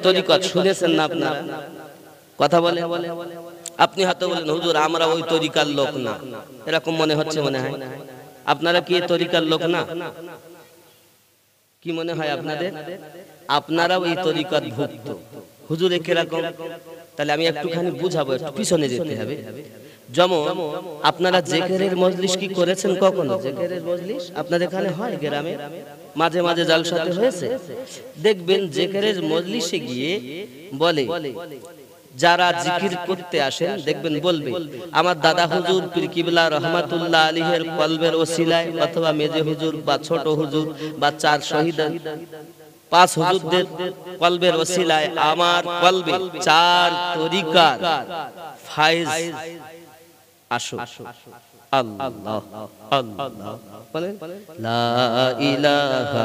তরিকত শুনেছেন না আপনারা? কথা বলে আপনি হয়তো বলেন হুজুর আমরা ওই তরিকার লোক না, এরকম মনে হচ্ছে, মনে হয় আপনারা কি তরিকার লোক না? কি মনে হয় আপনাদের? আপনারা ওই তরিকার ভুক্ত। হুজুর কিরকম? তাহলে আমি একটুখানি বুঝাবো, একটু পিছনে যেতে হবে। যেমন আপনারা জিকিরের মজলিস কি করেছেন কখনো? জিকিরের মজলিস আপনাদের এখানে হয় গ্রামে, মাঝে মাঝে জালসাতে হয়েছে। দেখবেন জিকিরের মজলিসে গিয়ে বলে, যারা জিকির করতে আসেন দেখবেন বলবে আমার দাদা হুজুর পীর কিবলা রহমাতুল্লাহ আলাইহির কলবের ওসিলায়, অথবা মেজে হুজুর বা ছোট হুজুর বা 4 শহীদ 5 হুজুরদের কলবের ওসিলায় আমার কলবে 4 তরিকার ফায়েজ আসো। আল্লাহ আল্লাহ বলেন, লা ইলাহা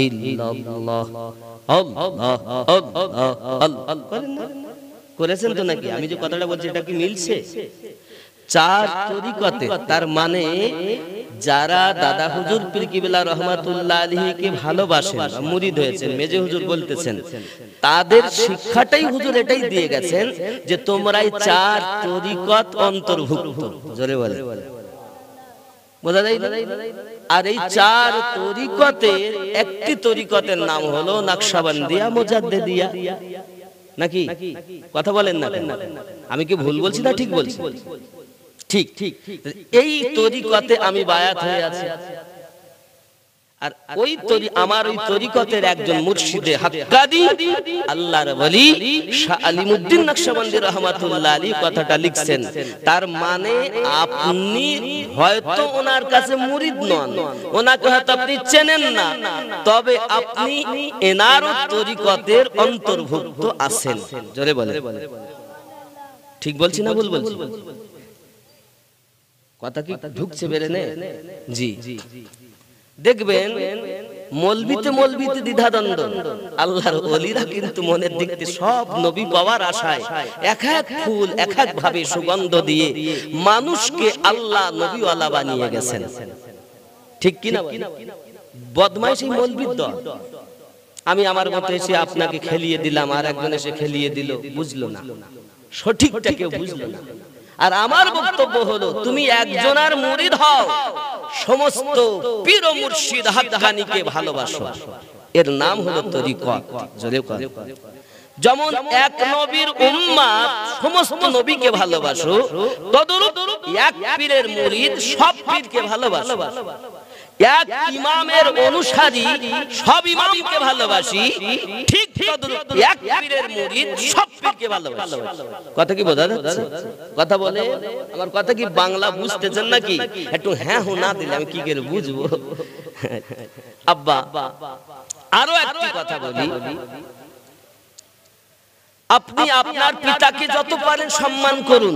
ইল্লাল্লাহ, আল্লাহ আল্লাহ আল্লাহ বলেন না? করেছেন তো নাকি? আমি যে কথাটা বলছি এটা কি মিলছে? 4 তরিকতে, তার মানে যারা দাদা হুজুর পীর কিবলা রহমাতুল্লাহ আলাইহিকে ভালোবাসেন, মুরিদ হয়েছেন, মেজে হুজুর বলতেছেন, তাদের শিক্ষাটাই হুজুর এটাই দিয়ে গেছেন যে তোমরাই 4 তরিকত অন্তর্ভুক্ত। জোরে বলে, বোঝা যায় না? আর এই 4 তরিকতের একটি তরিকতের নাম হলো নকশবন্দিয়া মুজাদ্দিদিয়া, নাকি? কথা বলেন না? আমি কি ভুল বলছি না ঠিক বলছি? ঠিক। এই তরিকতে আমি বায়াত হয়ে আছি। আর ওই আমার ওই তরিকতের একজন মুর্শিদে হাক্কানি আল্লাহর ওলি শাহ আলিমউদ্দিন নকশবন্দি রাহমাতুল্লাহ আলাইহি কথাটা লিখছেন। তার মানে আপনি হয়তো ওনার কাছে মুরিদ নন, ওনাকে হয়তো আপনি চেনেন না, তবে আপনি এনার তরিকতের অন্তর্ভুক্ত আছেন। জোরে বলে, ঠিক বলছি না ভুল বলছি? কথা কি ঢুকছে বেরেনে? জি। দেখবেন মলবিতে দ্বিধাদ্বন্দ্ব। আল্লাহর ওলিরা কিন্তু মনের দিক থেকে সব নবী পাওয়ার আশায় এক এক ফুল এক এক ভাবে সুগন্ধ দিয়ে মানুষকে আল্লাহ নবীওয়ালা বানিয়ে গেছেন। ঠিক কি না? বদমাইশ এই মলবির দল। আমি আমার মতে এসে আপনাকে খেলিয়ে দিলাম, আর একজন এসে খেলিয়ে দিল, বুঝলো না, সঠিকটা কেউ বুঝলো না। আর আমার বক্তব্য হলো তুমি একজনের মুরিদ হও, সমস্ত পীর ও মুর্শিদ হাক্কানিকে ভালোবাসো, এর নাম হলো তরিকত। জোরে করে, যেমন এক নবীর উম্মত সমস্ত নবীকে ভালোবাসো, তদ্রূপ এক পীরের মুরিদ সব পীরকে ভালোবাসো। এক ইমামের অনুসারী সব ইমামকে ভালোবাসি, ঠিক তদ্রূপ এক পীরের মুরিদ সব পীরকে ভালোবাসে। কথা কি বোঝা যাচ্ছে? কথা বলে আমার কথা কি বাংলা বুঝতেছেন নাকি? একটু হ্যাঁ হো না দিলে আমি কি করে বুঝবো? আব্বা আরো একটি কথা বলি, আপনি আপনার পিতাকে যত পারেন সম্মান করুন,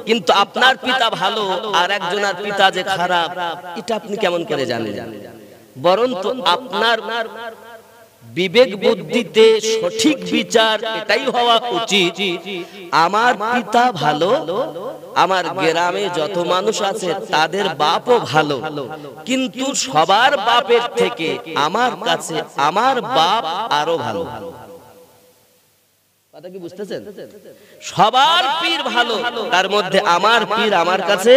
কিন্তু আপনার পিতা ভালো আর একজনের পিতা যে খারাপ এটা আপনি কেমন করে জানেন? বরঞ্চ আপনার বিবেক বুদ্ধিতে সঠিক বিচার এটাই হওয়া উচিত, আমার পিতা ভালো, আমার গ্রামে যত মানুষ আছে তাদের বাপও ভালো, কিন্তু সবার বাপের থেকে আমার কাছে আমার বাপ আরো ভালো। কথা কি বুঝতেছেন? সবার পীর ভালো, তার মধ্যে আমার পীর আমার কাছে,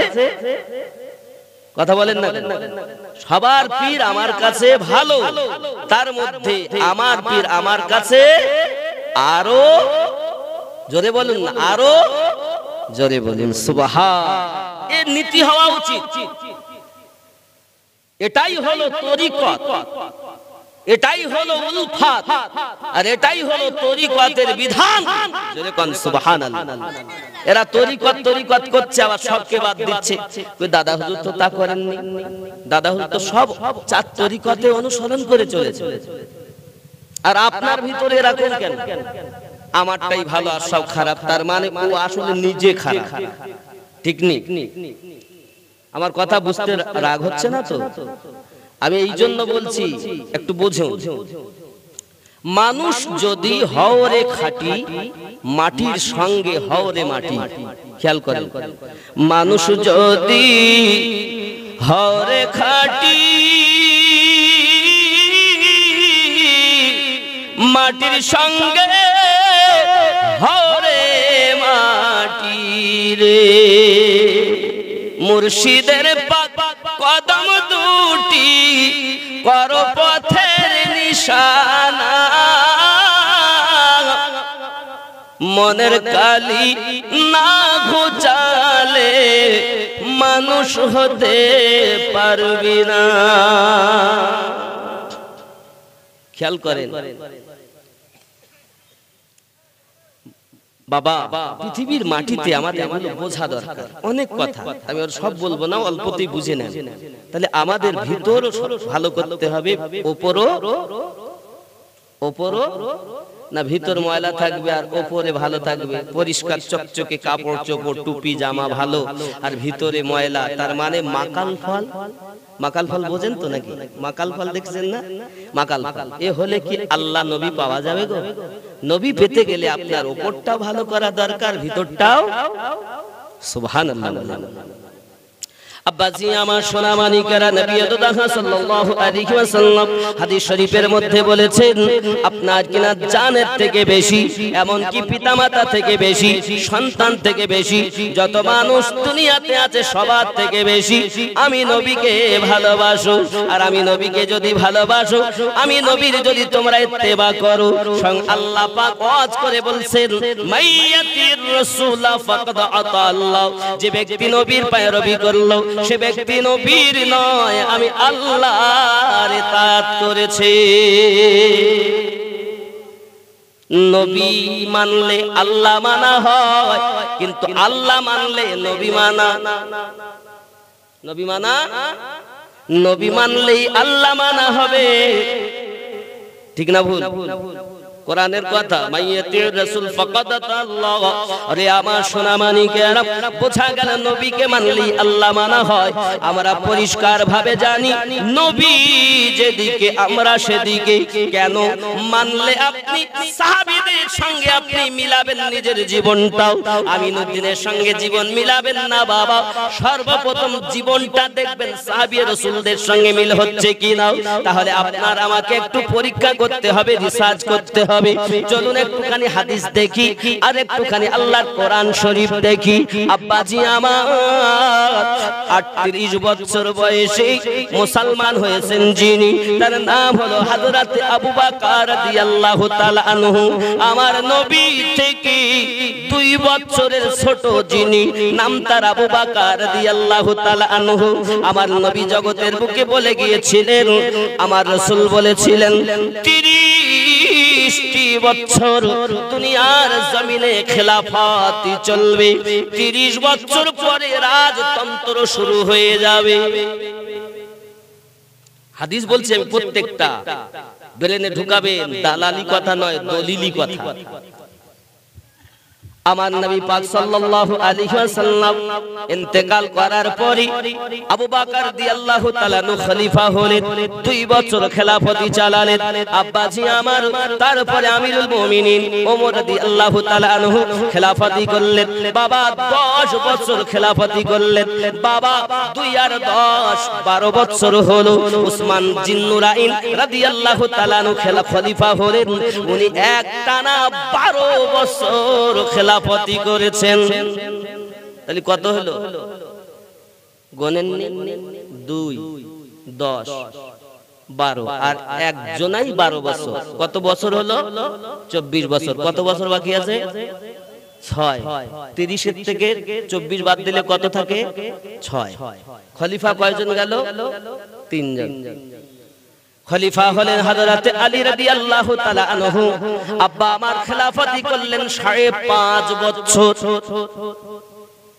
কথা বলেন না, সবার পীর আমার কাছে ভালো, তার মধ্যে আমার পীর আমার কাছে আরো, জোরে বলুন না, আরো জোরে বলুন সুবহান। এর নীতি হওয়া উচিত। এটাই হলো তরিকত, এটাই হলো উলফাত, আর এটাই হলো তরিকতের বিধান। জোরে কোন সুবহানাল্লাহ। এরা তরিকত করছে, আবার সবকে বাদ দিচ্ছে। কই দাদা হুজুর তো তা করেননি, দাদা হুজুর তো সব 4 তরিকতে অনুসরণ করে চলেছে, আর আপনার ভিতরে এরকম কেন? আমারটাই ভালো আর সব খারাপ, তার মানে ও আসলে নিজে খারাপ। ঠিক নেই? আমার কথা বুঝতে রাগ হচ্ছে না তো? আমি এই জন্য বলছি একটু বোঝো, মানুষ যদি হওরে খাঁটি, মাটির সঙ্গে হওরে মাটি। খেয়াল করেন, মানুষ যদি হওরে খাঁটি, মাটির সঙ্গে রে মুর্শিদের কদম দুটি কর পথের নিশানা মনের কালি না ঘুচালে মানুষ হতে পারবি না। খেয়াল করেন বাবা, পৃথিবীর মাটিতে আমাদের এগুলো বোঝা দরকার, অনেক কথা আমি আর সব বলবো না, অল্পতেই বুঝে নেন। তাহলে আমাদের ভিতর ভালো করতে হবে, ওপরও না ভিতর ময়লা থাকবে আর ওপরে ভালো থাকবে, পরিষ্কার চকচকে কাপড় চোপড় টুপি জামা ভালো আর ভিতরে ময়লা, তার মানে মাকাল ফল। মাকাল ফল বোঝেন তো নাকি? মাকাল ফল দেখছেন না? মাকাল ফল এ হলে কি আল্লাহ নবী পাওয়া যাবে গো? নবী পেতে গেলে আপনার ওপরটাও ভালো করা দরকার, ভিতরটাও। সুবহানাল্লাহ। আব্বাজি আমার সোনা মানিকেরা, নবী সাল্লাল্লাহু আলাইহি ওয়াসাল্লাম হাদিস শরীফের মধ্যে বলেছেন আপনার কিনা জানের থেকে বেশি, এমন কি পিতামাতা থেকে বেশি, সন্তান থেকে বেশি, যত মানুষ দুনিয়াতে আছে সবার থেকে বেশি আমি নবীকে ভালোবাসো। আর আমি নবীকে যদি ভালোবাসো, আমি নবীর যদি তোমরা ইত্তেবা করো, স্বয়ং আল্লাহ পাক ওয়াজ করে বলছেন মাইয়াতির রাসূলা ফাকাদ আতা আল্লাহ, যে ব্যক্তি নবীর পায়রবি করলো সে ব্যক্তি নবীর নয়, আমি আল্লাহর ইতাআত করেছে। নবী মানলে আল্লাহ মানা হয়, কিন্তু আল্লাহ মানলে নবী মানা, নবী মানলেই আল্লাহ মানা হবে। ঠিক না ভুল? কোরআনের কথা, মাইয়াতির রাসূল ফাকাদ আল্লাহ। আরে আমার সোনা মানিকেরা, বোঝা গেল নবীকে মানলেই আল্লাহ মানা হয়। আমরা পরিষ্কার ভাবে জানি নবী যেদিকে আমরা সেদিকে। কেন মানলে আপনি সাহাবীদের সঙ্গে আপনি মিলাবেন নিজের জীবনটাও, আমিনুদ্দিনের সঙ্গে জীবন মিলাবেন না বাবা। সর্বপ্রথম জীবনটা দেখবেন সাহাবী রাসূলদের সঙ্গে মিল হচ্ছে কিনা। তাহলে আপনার আমাকে একটু পরীক্ষা করতে হবে, রিসার্চ করতে হবে। চলুন একটুখানি হাদিস দেখি আর একটুখানি আল্লাহর কোরআন শরীফ দেখি। আব্বাজি আমার 38 বছর বয়সে মুসলমান হয়েছেন যিনি, তার নাম হলো হযরত আবু বকর রাদিয়াল্লাহু তাআলা আনহু। আমার নবী থেকে 2 বছরের ছোট যিনি, নাম তার আবু বকর রাদিয়াল্লাহু তাআলা আনহু। আমার নবী জগতের বুকে বলে গিয়েছিলেন, আমার রাসূল বলেছিলেন 30 বছর দুনিয়ার জমিনে খেলাফত চলবে, 30 বছর পরে রাজতন্ত্র শুরু হয়ে যাবে। হাদিস বলছে, আমি প্রত্যেকটা ব্রেনে ঢুকাবেন, দালালি কথা নয়, দলিলি কথা। আমার নবী পাক সাল্লাল্লাহু আলাইহি ওয়াসাল্লাম ইন্তেকাল করার পরে আবু বকর রাদিয়াল্লাহু তাআলা খলিফা হলেন, 2 বছর খেলাফতি চালালেন। আব্বাজি আমার তারপরে আমিরুল মুমিনিন ওমর রাদিয়াল্লাহু তাআলা আনহু খেলাফতি করলেন। বাবা 10 বছর খেলাফতি করলেন। বাবা 2 আর 10 12 বছর হলো। উসমান জিন্নুরাইন রাদিয়াল্লাহু তাআলা আনহু খলিফা হলেন। উনি একটানা 12 বছর খেলাফতি করেছেন। তাহলে কত হলো গণেন? 2 10 12 আর একজনাই 12 বছর। কত বছর হলো? 24 বছর। কত বছর বাকি আছে? 6। 30 এর থেকে 24 বাদ দিলে কত থাকে? 6। খলিফা কয়জন গেল? 3 জন। খলিফা হলেন হযরত আলী রাদিয়াল্লাহু তাআলা আনহু। আব্বা আমার খেলাফতি করলেন 5.5 বছর।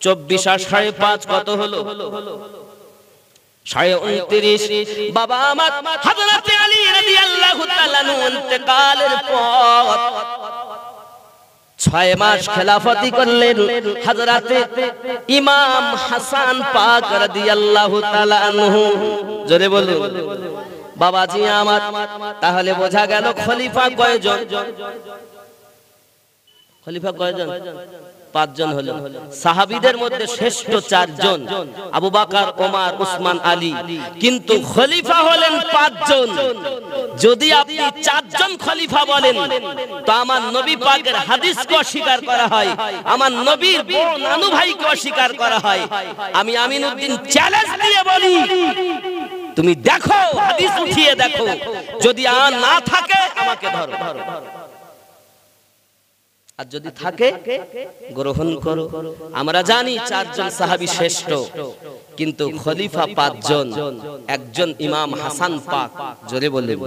24 আর 5.5 কত হলো? 29.5। বাবা আমার হযরত আলী রাদিয়াল্লাহু তাআলা ইন্তেকালের পর 6 মাস খেলাফতি করলেন হযরত ইমাম হাসান পাক রাদিয়াল্লাহু তাআলা আনহু। জোরে বলুন বাবাজি আমার। তাহলে বোঝা গেল খলিফা কয়জন? খলিফা কয়জন? 5 জন হলো। সাহাবীদের মধ্যে শ্রেষ্ঠ 4 জন, আবু বকর, ওমর, উসমান, আলী। কিন্তু খলিফা হলেন 5 জন। যদি আপনি 4 জন খলিফা বলেন তো আমার নবী পাকের হাদিসকে অস্বীকার করা হয়, আমার নবীর বড় নানু ভাইকে অস্বীকার করা হয়। আমি আমিনউদ্দিন চ্যালেঞ্জ দিয়ে বলি, তুমি দেখো, হাদিস উঠিয়ে দেখো, যদি আর না থাকে আমাকে ধরো, আর যদি থাকে গ্রহণ করো। আমরা জানি 4 জন সাহাবী শ্রেষ্ঠ, কিন্তু খলিফা 5 জন। একজন ইমাম হাসান পাক, জোরে বললেন।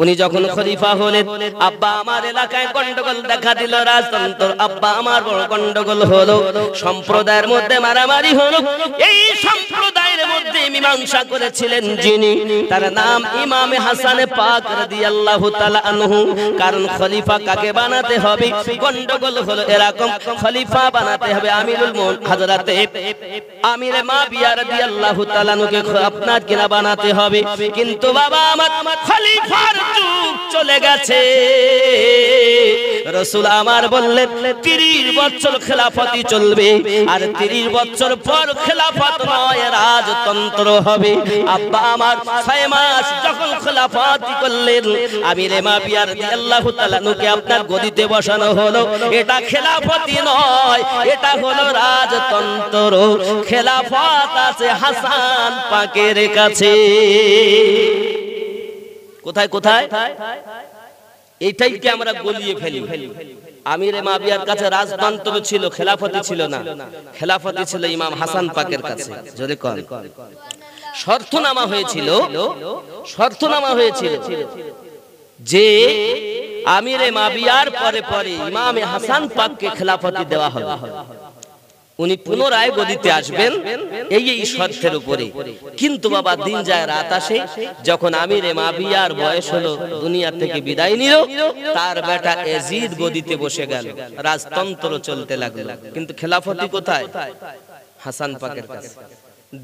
উনি যখন খলিফা হলেন, আব্বা আমার এলাকায় গন্ডগোল দেখা দিল, রাজতন্ত্র। আব্বা আমার বড় গন্ডগোল হলো, সম্প্রদায়ের মধ্যে মারামারি হলো। এই সম্প্রদায়ের মধ্যে মীমাংসা করেছিলেন যিনি, তার নাম ইমাম হাসান পাক রাদিয়াল্লাহু তাআলা আনহু। কারণ খলিফা কাকে বানাতে হবে? গন্ডগোল হলো এরকম, খলিফা বানাতে হবে আমিরুল মুমিনিন হযরতে আমিরে মাবিয়া রাদিয়াল্লাহু তাআলা আনহুকে আপনার কিনা বানাতে হবে। কিন্তু বাবা আমার খলিফার যুগ চলে গেছে। রাসূল আমার বললেন 30 বছর খেলাফতি চলবে, আর 30 বছর পর খেলাফত নয়, রাজতন্ত্র হবে। আব্বা আমার 6 মাস যখন খেলাফতি করলেন, আমিরে মাবিয়া রাদিয়াল্লাহু তাআলা আনহুকে আপনার গদিতে বসানো হলো। এটা খেলাফতি নয়, এটা হলো রাজতন্ত্র। খেলাফত আছে হাসান পাকের কাছে। কোথায় কোথায়? এইটাই কি আমরা গলিয়ে ফেলি। আমিরে মাবিয়ার কাছে রাজতন্ত্র ছিল, খেলাফতি ছিল না। খেলাফতি ছিল ইমাম হাসান পাকের কাছে। জোরে কোন? শর্তনামা হয়েছিল, শর্তনামা হয়েছিল যে আমিরে মাবিয়ার পরে পরে ইমাম হাসান পাককে খেলাফতি দেওয়া হবে। উনি পুনরায় গদিতে আসবেন এই শর্তের উপরে। কিন্তু বাবা দিন যায় রাত আসে, যখন আমিরে মাবিয়ার বয়স হলো, দুনিয়া থেকে বিদায় নিল, তার বেটা ইয়াজিদ গদিতে বসে গেল, রাজতন্ত্র চলতে লাগলো। কিন্তু খেলাফতি কোথায়? হাসান পাকের কাছে।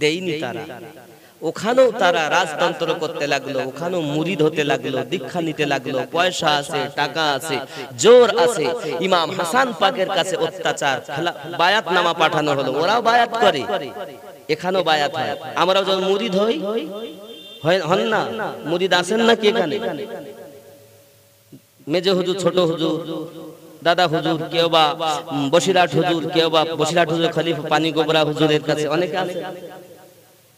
দেয়নি তারা। ওখানেও তারা রাজতন্ত্র করতে লাগলো, ওখানেও মুরিদ হতে লাগলো, দীক্ষা নিতে লাগলো। পয়সা আছে, টাকা আছে, জোর আছে। ইমাম হাসান পাকের কাছে অত্যাচার, বায়াত নামা পাঠানো হলো, ওরাও বায়াত করে, এখানেও বায়াত হয়। আমরাও যখন মুরিদ হই, হন না? মুরিদ আছেন নাকি এখানে? মেজো হুজুর, ছোট হুজুর, দাদা হুজুর, কেউ বা বসিরহাট হুজুর, কেউ বা বসিরহাট হুজুর খলিফা পানি গোবরা হুজুরের কাছে অনেকে আছে।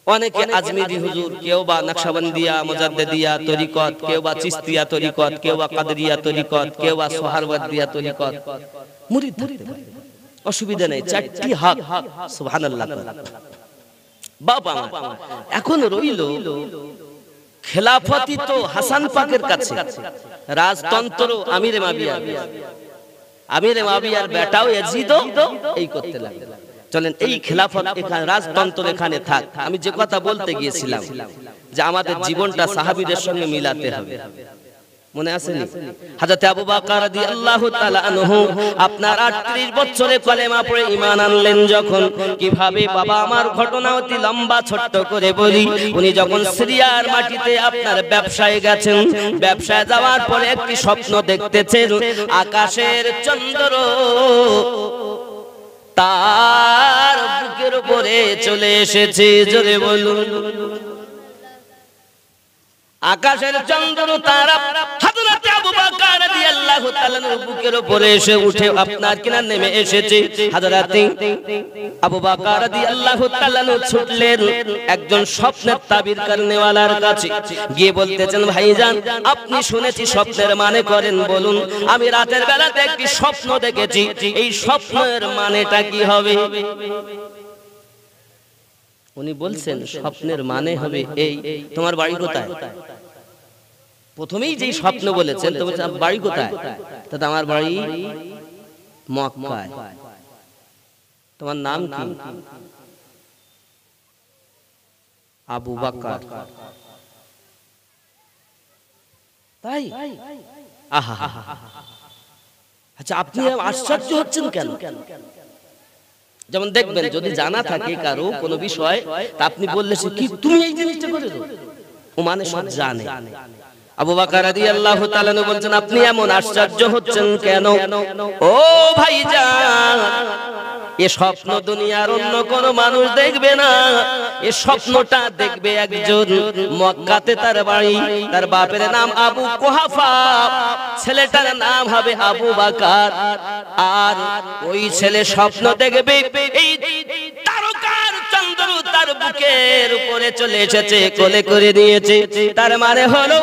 অনেকে আজমিরি হুজুর, কেউ বা নকশবন্দিয়া মুজাদ্দিদিয়া তরিকত, কেউ বা চিশতিয়া তরিকত, কেউ বা কাদরিয়া তরিকত, কেউ বা সোহরাওয়ার্দিয়া তরিকত। মুরিদ অসুবিধা নেই, 4টি হক। সুবহানাল্লাহ। বাবা এখন রইল খেলাফতি তো হাসান পাকের কাছে, রাজতন্ত্র আমিরে মাবিয়া। আমিরে মাবিয়ার বেটাও ইয়াজিদ এই করতে লাগলো। চলেন এই খেলাফত এখানে, রাজতন্ত্র এখানে থাক। আমি যে কথা বলতে গিয়েছিলাম যে আমাদের জীবনটা সাহাবীদের সঙ্গে মিলাতে হবে, মনে আছে নি? হযরত আবু বকর রাদিয়াল্লাহু তাআলা আনহু আপনার 38 বছরে কলেমা পড়ে ঈমান আনলেন যখন। কিভাবে বাবা আমার ঘটনা অতি লম্বা, ছোট্ট করে বলি। উনি যখন সিরিয়ার মাটিতে আপনার ব্যবসায় গেছেন, ব্যবসায় যাওয়ার পরে একটি স্বপ্ন দেখতেছেন, আকাশের চন্দ্র তার বুকের উপরে চলে এসেছে। জোরে বলুন। আকাশের চন্দ্র তারা হযরত আবু বকর রাদিয়াল্লাহু তাআলা বুকের উপরে এসে উঠে আপনার কিনা নেমে এসেছে। হযরত আবু বকর রাদিয়াল্লাহু তাআলা ছুটলেন একজন স্বপ্নের তাবির করনেওয়ালার কাছে, গিয়ে বলতেছেন, ভাইজান আপনি শুনেছি স্বপ্নের মানে করেন, বলুন। আমি রাতের বেলাতে একটি স্বপ্ন দেখেছি, এই স্বপ্নের মানেটা কি হবে? উনি বলছেন স্বপ্নের মানে হবে এই। তোমার বাড়ি কোথায়? প্রথমেই যেই স্বপ্ন বলেছেন তো বলছেন বাড়ি কোথায়? তা আমার বাড়ি মক্কায়। তোমার নাম কি? আবু বকর। তাই? আহা, আচ্ছা আপনি আশ্চর্য হচ্ছেন কেন? যেমন দেখবেন যদি জানা থাকে কারো কোনো বিষয়, তা আপনি বললে সে কি তুমি এই জিনিসটা করে দাও, ও মানে সব জানে। আবু বকর রাদিয়াল্লাহু তাআলা আনহু বলছেন আপনি এমন আশ্চর্য হচ্ছেন কেন? ও ভাইজান, এ স্বপ্ন দুনিয়ার অন্য কোন মানুষ দেখবে না, এ স্বপ্নটা দেখবে একজন মক্কাতে তার বাড়ি, তার বাপের নাম আবু কুহাফা, ছেলেটার নাম হবে আবু বকর। আর ওই ছেলে স্বপ্ন দেখবে এই তারকার চন্দ্র তার বুকের উপরে চলে এসেছে, কোলে করে দিয়েছে। তার মানে হলো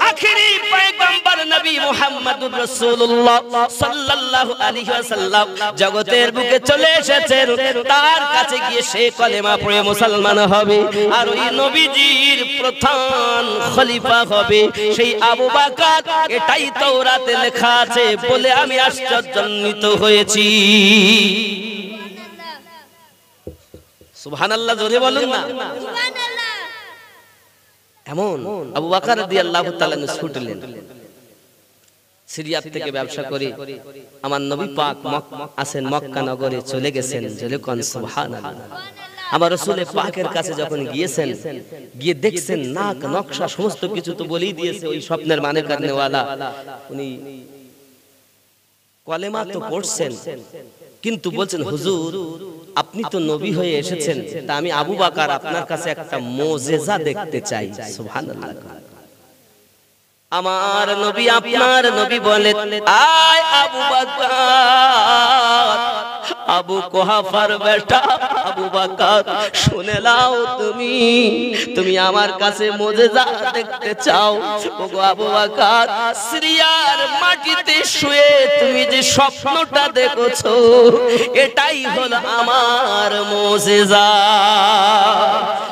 আখেরি পয়গম্বর নবী মুহাম্মদুর রাসূলুল্লাহ সাল্লাল্লাহু আলাইহি ওয়াসাল্লাম জগতের বুকে চলে এসেছেন। তার কাছে গিয়ে সে কলেমা পড়ে মুসলমান হবে, আর ওই নবীজির প্রধান খলিফা হবে সেই আবু বকর। এটাই তাওরাতে লেখা আছে বলে আমি আশ্চর্যান্বিত হয়েছি। সুবহানাল্লাহ, জোরে বলুন না সুবহানাল্লাহ। এমন আবু বকর রাদিয়াল্লাহু তাআলা ছুটলেন, সিরিয়া থেকে ব্যবসা করে আমার নবী পাক আছেন মক্কা নগরে চলে গেছেন। জোরে কোন সুবহানাল্লাহ। আমার রাসূল পাকের কাছে যখন গিয়েছেন, গিয়ে দেখছেন নাক নকশা সমস্ত কিছু তো বলেই দিয়েছে ওই স্বপ্নের মানে কারণেওয়ালা। উনি কলেমা তো পড়ছেন, কিন্তু বলছেন হুজুর আপনি তো নবী হয়ে এসেছেন, তা আমি আবু বকর আপনার কাছে একটা মুজিজা দেখতে চাই। সুবহানাল্লাহ। আমার নবী আপনার নবী বলেন আয় আবু বকর, আবু কুহাফার বেটা আবু বকর শুনে নাও, তুমি আমার কাছে মুজিজা দেখতে চাও। ওগো আবু বকর, সিরিয়ার মাটিতে শুয়ে তুমি যে স্বপ্নটা দেখছো এটাই হলো আমার মুজিজা।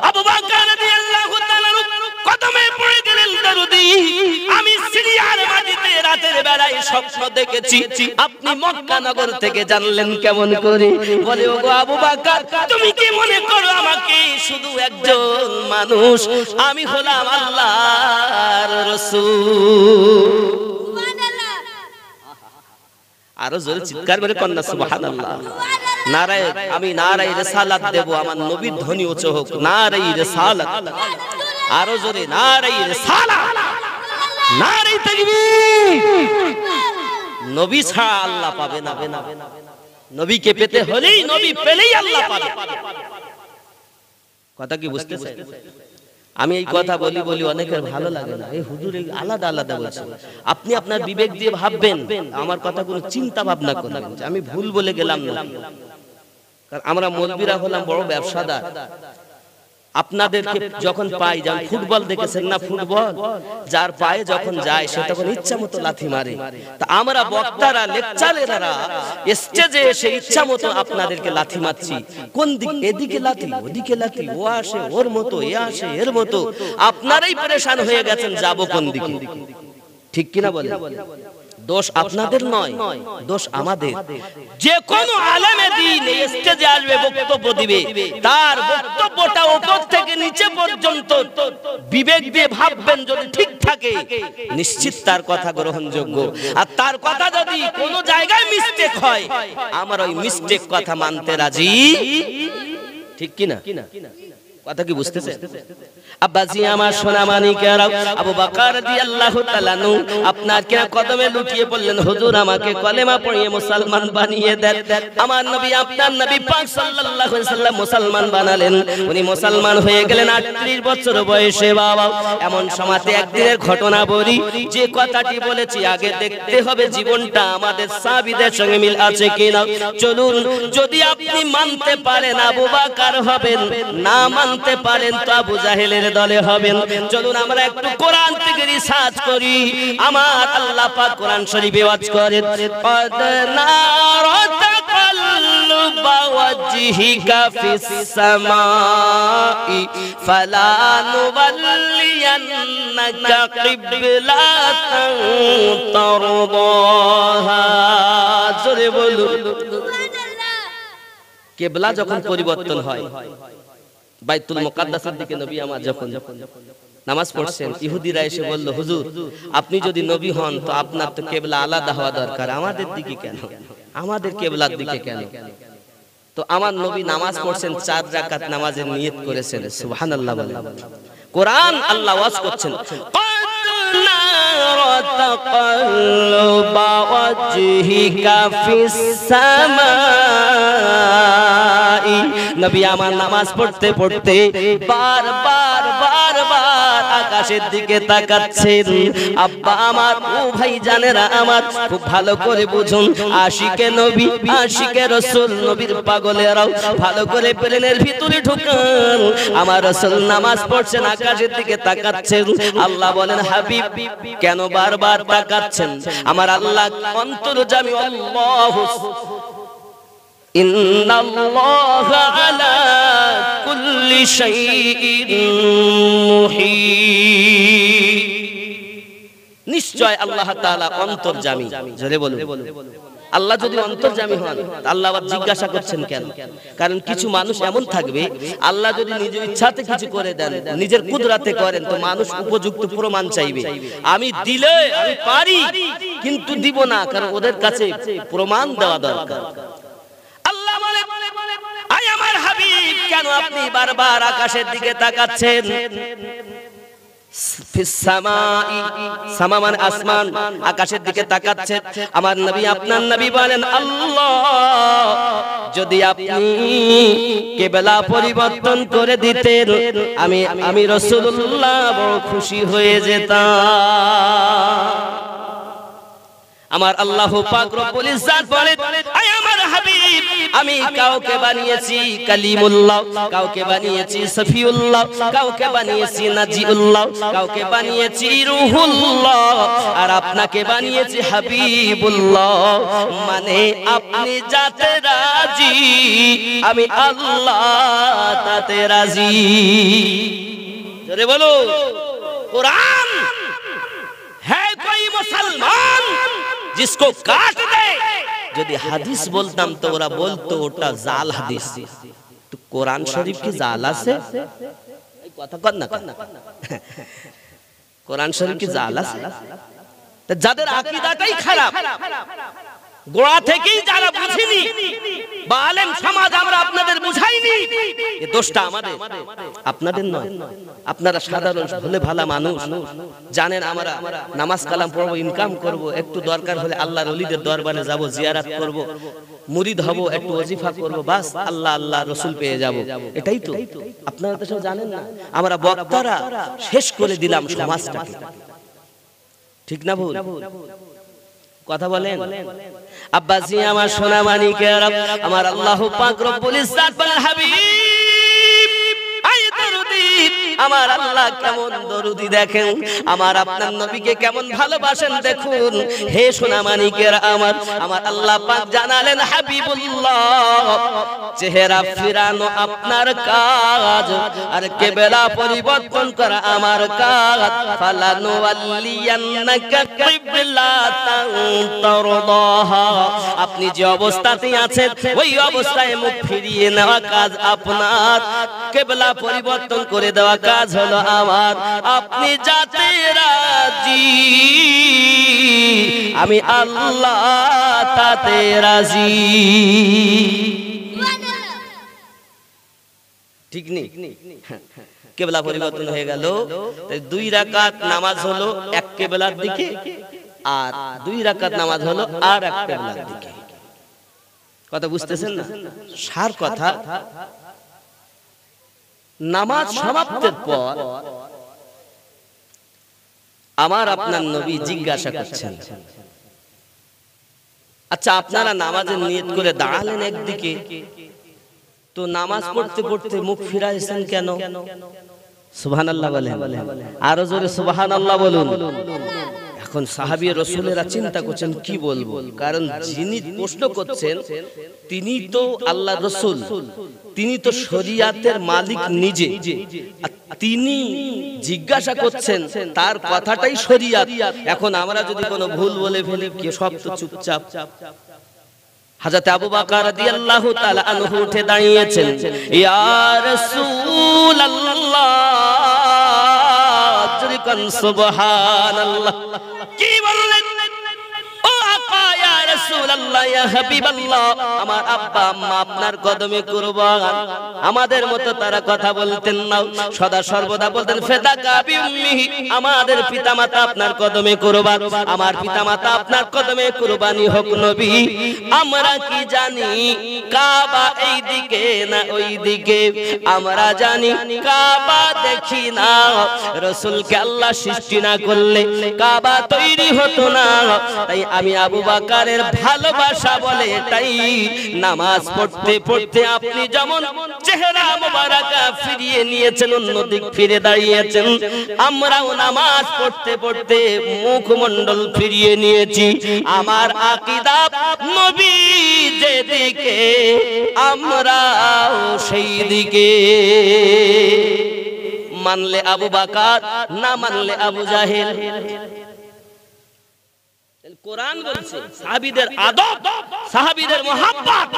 আবু বকর রাদিয়াল্লাহু তাআলা কদমে পড়ে গেলেন, দরুদি আমি সিরিয়ার মাটিতে রাতের বেলায় স্বপ্ন দেখেছি, আপনি মক্কা নগর থেকে জানলেন কেমন করে? বলে ওগো আবু বকর, তুমি কি মনে করো আমাকে শুধু একজন মানুষ? আমি হলাম আল্লাহর রাসূল। সুবহানাল্লাহ। আরো জোরে চিৎকার করে কন্যা সুবহানাল্লাহ। নারায়ে আমি নারায়ে রিসালাত দেব, আমার নবীর ধ্বনি উচ্চ হোক, নারায়ে রিসালাত। আরো জোরে নারায়ে রিসালাত, নারায়ে তাকবীর। নবী ছাড়া আল্লাহ পাবে না, নবীকে পেতে হলেই নবী পেলেই আল্লাহ পাবে। কথা কি বুঝতেছেন? আমি এই কথা বলি অনেকের ভালো লাগে না, এই হুজুর এই আলাদা আলাদা বলছে। আপনি আপনার বিবেক দিয়ে ভাববেন, আমার কথাগুলো চিন্তা ভাবনা করবেন। আমি ভুল বলে গেলাম না, কারণ আমরা মৌলবীরা হলাম বড় ব্যবসাদার। আপনাদেরকে যখন পাই, যেমন ফুটবল দেখেছেন না, ফুটবল যার পায়ে যখন যায় সে তখন ইচ্ছা মতো লাথি মারে। তা আমরা বক্তারা লেকচারেরা স্টেজে এসে ইচ্ছা মতো আপনাদেরকে লাথি মারছি। কোন দিক? এদিকে লাথি ওদিকে লাথি, ও আসে ওর মতো, এ আসে এর মতো। আপনারাই পরেশান হয়ে গেছেন যাবো কোন দিকে। ঠিক কিনা বলেন? দোষ আপনাদের নয়, দোষ আমাদের। যে কোন আলেমে দ্বীন এই স্টেজে আসবে, বক্তব্য দিবে, তার বক্তব্যটা উপর থেকে নিচে পর্যন্ত বিবেক দিয়ে ভাববেন, যদি ঠিক থাকে নিশ্চিত তার কথা গ্রহণযোগ্য। আর তার কথা যদি কোনো জায়গায় মিস্টেক হয়, আমার ওই মিস্টেক কথা মানতে রাজি। ঠিক কিনা? কথা কি বুঝতেছেন? আব্বাজি আমার সোনা মানিকেরা, আবু বকর রাদিয়াল্লাহু তাআলা নু আপনার কে কদমে লুটিয়ে পড়লেন, হুজুর আমাকে কলেমা পড়িয়ে মুসলমান বানিয়ে দেন। আমার নবী আপনার নবী পাক সাল্লাল্লাহু আলাইহি সাল্লাম মুসলমান বানালেন। উনি মুসলমান হয়ে গেলেন 38 বছর বয়সে। বাবা, এমন সময়তে একদিনের ঘটনা বলি, যে কথাটি বলেছি আগে দেখতে হবে জীবনটা আমাদের সাহাবীদের সঙ্গে মিল আছে কিনা। চলুন, যদি আপনি মানতে পারেন আবু বকর হবেন, না মানতে পারেন তো আবু জাহেলের দলে হবেন। চলুন আমরা একটু কোরআন থেকে রিসার্চ করি। আমার আল্লাহ পাক কোরআন শরীফে ওয়াজ করেন, কদ নারা তাকাল্লুবা ওয়াজহিকা ফিস সামাই ফালানুওয়াল্লিয়ান্নাকা কিবলাতান তারদাহা। জোরে বলুন সুবহানাল্লাহ। কিবলা যখন পরিবর্তন হয়, বাইতুল মুকাদ্দাসের দিকে নবী আমার যখন নামাজ পড়ছেন, ইহুদিরা এসে বলল, হুজুর আপনি যদি নবী হন তো আপনার তো কিবলা আলাদা হওয়া দরকার, আমাদের দিকে কেন, আমাদের কিবলার দিকে কেন? তো আমার নবী নামাজ পড়ছেন, 4 রাকাত নামাজের নিয়ত করেছেন। সুবহানাল্লাহ বলেন। কোরআন আল্লাহ ওয়াজ করছেন, নারা তাকাল্লুবা ওয়াজহিকা ফিস সামাই। নবী আমার নামাজ পড়তে পড়তে বারবার আকাশের দিকে তাকাচ্ছেন। আব্বা আমার, ও ভাই জানেরা আমার, খুব ভালো করে বুঝুন, আশিকে নবী, আশিকে রাসূল, নবীর পাগলেরাও ভালো করে প্লেনের ভিতরে ঢুকান। আমার রাসূল নামাজ পড়ছেন, আকাশের দিকে তাকাচ্ছেন। আল্লাহ বলেন, হাবিব কেন বারবার তাকাচ্ছেন? আমার আল্লাহ অন্তর্যামী, আল্লাহ ইন্নাল্লাহা আলা কুল্লি শাইইন মুহিত। নিশ্চয় আল্লাহ তাআলা অন্তর্যামী। জোরে বলুন। আল্লাহ যদি অন্তর্যামী হন, আল্লাহ আবার জিজ্ঞাসা করছেন কেন? কারণ কিছু মানুষ এমন থাকবে, আল্লাহ যদি নিজের ইচ্ছাতে কিছু করে দেন, নিজের কুদরতে করেন, তো মানুষ উপযুক্ত প্রমাণ চাইবে। আমি দিলে আমি পারি, কিন্তু দিব না, কারণ ওদের কাছে প্রমাণ দেওয়া দরকার। আল্লাহ বলে, আয় আমার হাবিব, কেন আপনি বারবার আকাশের দিকে তাকাচ্ছেন? ফিস সামাই, সামা মানে আসমান, আকাশের দিকে তাকাচ্ছেন। আমার নবী, আপনার নবী বলেন, আল্লাহ যদি আপনি কিবলা পরিবর্তন করে দিতেন, আমি রাসূলুল্লাহ বড় খুশি হয়ে যেতাম। আমার আল্লাহ পাক রব্বুল ইজ্জত বলেন, আয় আমার হাবিব, আমি কাউকে বানিয়েছি কালিমুল্লাহ, কাউকে বানিয়েছি সফিউল্লাহ, কাউকে বানিয়েছি নাজিউল্লাহ, কাউকে বানিয়েছি রুহুল্লাহ, আর আপনাকে বানিয়েছি হাবিবুল্লাহ। মানে আপনি যাতে রাজি, আমি আল্লাহ তাতে রাজি। জোরে বলো কুরআন। है कोई मुसलमान जिसको काट दे, যদি হাদিস বলতাম তো ওরা বলতো ওটা জাল হাদিস। তো কোরআন শরীফ কি জাল আছে? এই কথা কর না, কোরআন শরীফ কি জাল আছে? তো যাদের আকীদাটাই খারাপ, গোড়া থেকেই যারা বুঝিনি, বা আলেম সমাজ আমরা আপনাদের বুঝাইনি, এই দোষটা আমাদের, আপনাদের নয়। আপনারা সাধারণ ভোলে ভালা মানুষ, জানেন আমরা নামাজ কালাম পড়বো, ইনকাম করব, একটু দরকার হলে আল্লাহর ওলিদের দরবারে যাব, জিয়ারত করব, মুরিদ হব, একটু ওজিফা করব, বাস আল্লাহ আল্লাহ রাসূল পেয়ে যাব। এটাই তো আপনারা তো সব জানেন না। আমরা বক্তারা শেষ করে দিলাম সমাজটাকে, ঠিক না ভুল? কথা বলেন। আব্বাসি আমার সোনা মানিকেরা, আমার আল্লাহ পাক রব্বুল ইজ্জত বলেন, হাবিব আয় দরুদি, আমার আল্লাহ কেমন দরুদি দেখেন, আমার আপনার নবীকে কেমন ভালোবাসেন দেখুন। হে সোনা মানিকেরা আমার আল্লাহ পাক জানালেন, হাবিবুল্লাহ চেহারা ফিরানো আপনার কাজ, আর কিবলা পরিবর্তন করা আমার কাজ। ফালানুওয়াল্লিয়ান্নাকা কিবলাতান তারদাহা, আপনি যে অবস্থাতে আছেন ওই অবস্থায় মুখ ফিরিয়ে নেওয়া কাজ আপনার, কিবলা পরিবর্তন করে দেওয়া কাজ হলো আমার। আপনি যাতে রাজি, আমি আল্লাহ তাতে রাজি। ঠিক নেই? কিবলা পরিবর্তন হয়ে গেল, তাই 2 রাকাত নামাজ হলো এক কিবলার দিকে, আর 2 রাকাত নামাজ হলো আর এক কিবলার দিকে। কথা বুঝতেছেন না? সার কথা, নামাজ সমাপ্তের পর আমার আপনার নবী জিজ্ঞাসা করছেন, আচ্ছা আপনারা নামাজের নিয়ত করে দাঁড়ালেন একদিকে, তো নামাজ পড়তে পড়তে মুখ ফিরাইছেন কেন? সুবহানাল্লাহ বলেন, আরো জোরে সুবহানাল্লাহ বলুন। এখন সাহাবী রাসূলেরা চিন্তা করছেন কি বলবো, কারণ যিনি প্রশ্ন করছেন তিনি তো আল্লাহর রাসূল, তিনি তো শরীয়তের মালিক নিজে, তিনি জিজ্ঞাসা করছেন, তার কথাটাই শরীয়ত। এখন আমরা যদি কোনো ভুল বলে ফেলি, কি সব তো চুপচাপ। হযরত আবু বকর রাদিয়াল্লাহু তাআলা আনহু উঠে দাঁড়িয়েছেন, ইয়া রাসূলুল্লাহ, সুবহানাল্লাহ। কি বললেন? ও আকা ইয়া রাসূলুল্লাহ ইয়া হাবিবাল্লাহ, আমার আব্বা আম্মা আপনার কদমে কুরবান। আমাদের মতো তারা কথা বলতেন না, সদা সর্বদা বলতেন ফিদাকা বিউম্মিহি, আমাদের পিতামাতা আপনার কদমে কুরবান, আমার পিতামাতা আপনার কদমে কুরবানি হোক নবী। আমরা কি জানি কাবা এই দিকে না ওই দিকে, আমরা জানি কাবা দেখি না, রাসূলকে আল্লাহ সৃষ্টি না করলে কাবা তৈরি হতো না। তাই আমি আবু বকরের ভালোবাসা বলে এটাই, নামাজ পড়তে পড়তে আপনি যেমন চেহারা মোবারকা ফিরিয়ে নিয়েছেন, অন্যদিক ফিরে দাঁড়িয়েছেন, আমরাও নামাজ পড়তে পড়তে মুখমণ্ডল ফিরিয়ে নিয়েছি। আমার আকীদা নবী যেদিকে আমরাও সেই দিকে। মানলে আবু বকর, না মানলে আবু জাহেল। কোরআন বলছে সাহাবীদের আদব, সাহাবীদের মুহাব্বত,